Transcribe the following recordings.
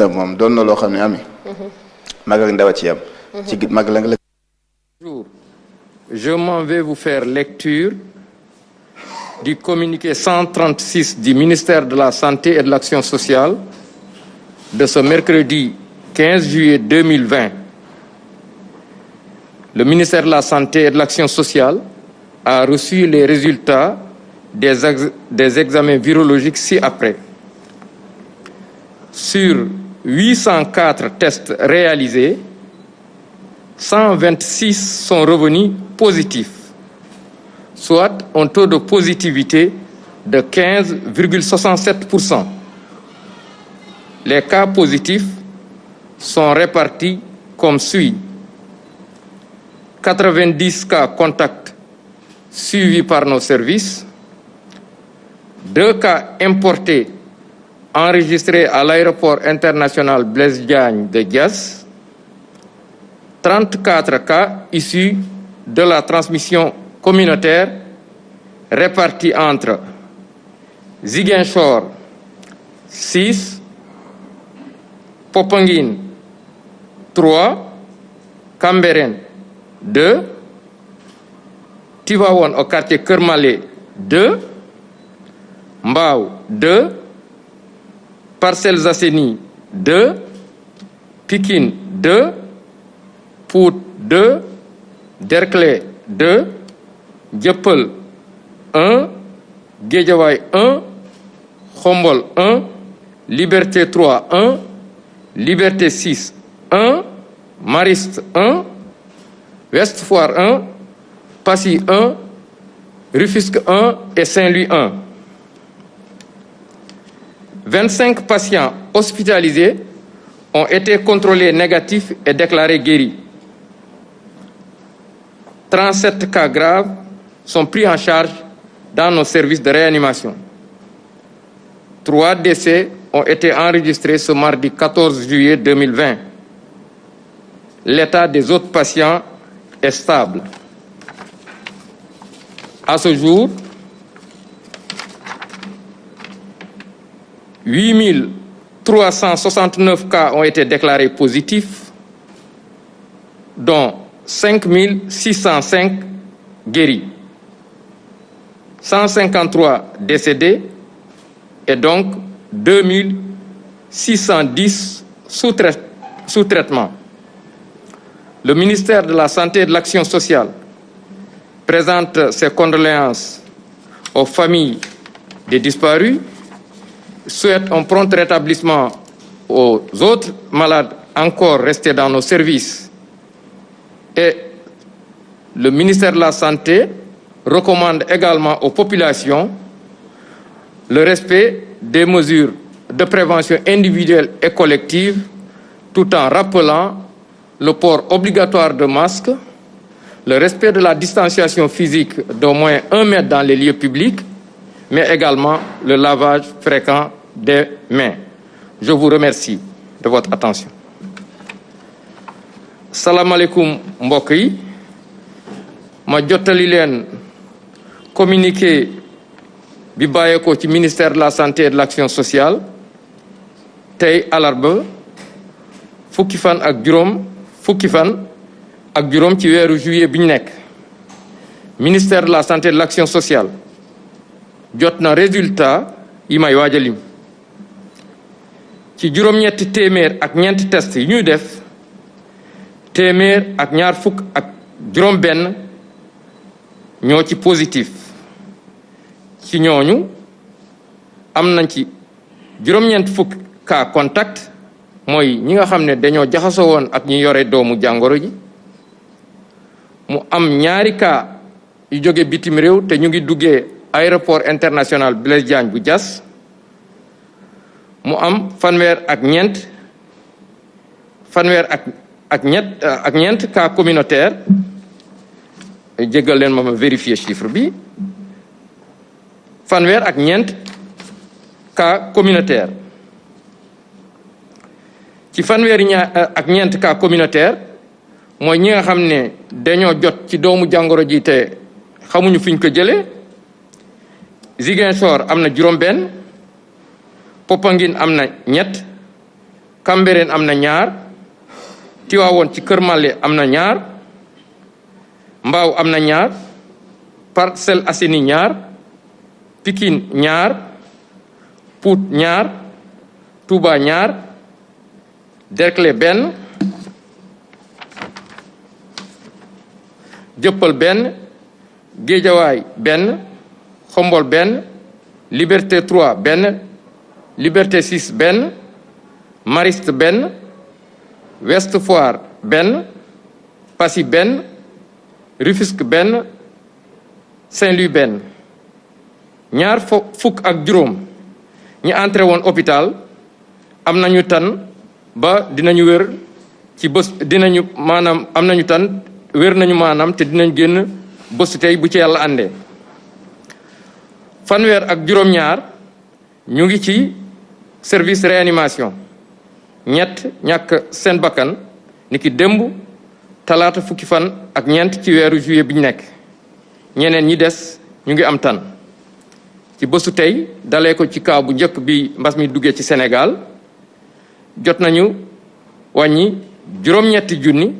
Covid-19 moom doon na loo xam ne ami mag ak ndaw ci yam ci mag la nga je m'en vais vous faire lecture du communiqué 136 du ministère de la Santé et de l'Action sociale de ce mercredi 15 juillet 2020. Le ministère de la Santé et de l'Action sociale a reçu les résultats des examens virologiques ci-après. Sur 804 tests réalisés, 126 sont revenus positifs, soit un taux de positivité de 15,67%. Les cas positifs sont répartis comme suit. 90 cas contacts suivis par nos services, 2 cas importés enregistrés à l'aéroport international Blaise Diagne de Diass, 34 cas issus de la transmission communautaire répartis entre Ziguinchor 6, Popenguine 3, Cambérène 2, Tivaouane au quartier Keur Malé 2, Mbao 2, Parcelles Assainies 2, Pikine 2, Pout 2, Derklé 2, Dieuppeul 1, Guédiawaye 1, Khombol 1, Liberté 3 1, Liberté 6 1, Mariste 1, Ouest Foire 1, Passy 1, Rufisque 1 et Saint-Louis 1. 25 patients hospitalisés ont été contrôlés négatifs et déclarés guéris. 37 cas graves sont pris en charge dans nos services de réanimation. 3 décès ont été enregistrés ce mardi 14 juillet 2020. L'état des autres patients est stable. À ce jour, 8369 cas ont été déclarés positifs, dont 5605 guéris, 153 décédés et donc 2610 sous traitement. Le ministère de la Santé et de l'Action sociale présente ses condoléances aux familles des disparus, souhaite un prompt rétablissement aux autres malades encore restés dans nos services. Et le ministère de la Santé recommande également aux populations le respect des mesures de prévention individuelle et collective, tout en rappelant le port obligatoire de masques, le respect de la distanciation physique d'au moins 1 mètre dans les lieux publics, mais également le lavage fréquent des mains. Je vous remercie de votre attention. Salam alaikum mbokk yi, ma jottali leen communiqué bi bàyyeekoo ci ministère de la Santé et de l'Action sociale tey alarba fukki fan ak juróom ci weeru juillet bi ñu nekk. Ministère de la Santé et de l'Action sociale jot na résultat yi may waaj a lim ci juróom-ñetti téeméer ak ñeenti test yi ñuy def téeméer ak ñaar fukk ak juróom-benn ñoo ci positif. ci ñooñu am nañ ci juróom-ñeent fukk cas contact mooy ñi nga xam ne dañoo jaxasoo woon ak ñi yore doomu jàngoro ji. mu am ñaari cas yu jóge bitim réew te ñu ngi duggee aéroport international Blaise Diagne bu Diass. mu am fanweer ak ñeent cas communautaire jéggal leen ma vérifier chiffre bi. fanweer ak ñeent cas communautaire ci fanweeri ak ñeent cas communautaire mooy ñi nga xam ne dañoo jot ci doomu jàngoro ji te xamuñu fiñ ko jëlee. Ziguinchor am na juróom-benn, Popenguine am na 3, Cambérène am na ñaar Tivaouane ci Kër Mallé am na ñaar Mbao am na ñaar Parcelles Assainies ñaar Pikine ñaar Pout ñaar Touba ñaar Derklé benn Jëppal benn Guédiawaye benn Xombol benn Liberté 3 benn Liberté 6 benn Mariste benn Ouest Foire benn Passy benn Rufisque benn Saint-Louis benn ñaar fukk ak juróom ñi entré woon hôpital am nañu tan ba dinañu wér ci bés dinañu maanaam am nañu tan wér nañu maanaam te dinañ génn bésu tey bu ci yàlla àndee fanweer ak juróom-ñaar ñu ngi ci service réanimation ñett ñàkk seen bakkan niki démb talaata fukki fan ak ñeent ci weeru juillet bi ñu nekk ñeneen ñi des ñu ngi am tan ci bésu tey dalee ko ci kaw bu njëkk bi mbas mi duggee ci Sénégal jot nañu wàññi juróom-ñetti junni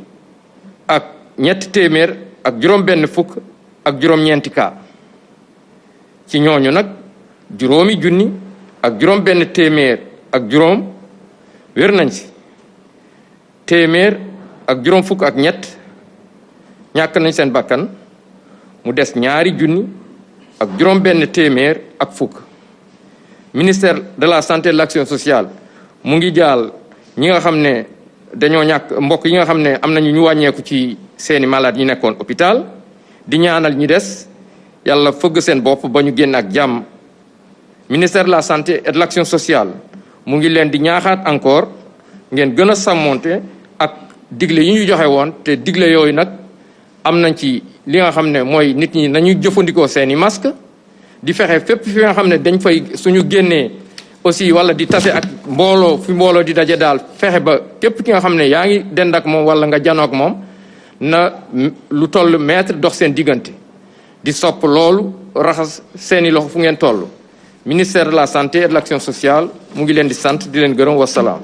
ak ñetti téeméer ak juróom-benn fukk ak juróom-ñeenti cas ci ñooñu nag juróomi junni ak juróom-benn téeméer ak juróom wér nañ ci téeméer ak juróom fukk ak ñett ñàkk nañ seen bakkan mu des ñaari junni ak juróom-benn téeméer ak fukk ministère de la santé et de l'action sociale mu ngi jaal ñi nga xam ne dañoo ñàkk mbokk yi nga xam ne am nañu ñu wàññeeku ci seeni malade yi nekkoon hôpital di ñaanal ñi des yàlla fëgg seen bopp ba ñu génn ak jàmm ministère de la santé et de l'action sociale mu ngi leen di ñaaxaat encore ngeen gën a sàmmonte ak digle yi ñu joxe woon te digle yooyu nag am nañ ci li nga xam ne mooy nit ñi nañu jëfandikoo seeni masque di fexe fépp fi nga xam ne dañ fay suñu génnee aussi wala di tase ak mbooloo fi mbooloo di daje daal fexe ba képp ki nga xam ne yaa ngi dend ak moom wala nga janoo ak moom na lu toll mètre dox seen diggante di sopp loolu raxas seeni loxo fu ngeen toll ministère de la santé et de l'action sociale mu ngi leen di sant di leen gërëm wasalaam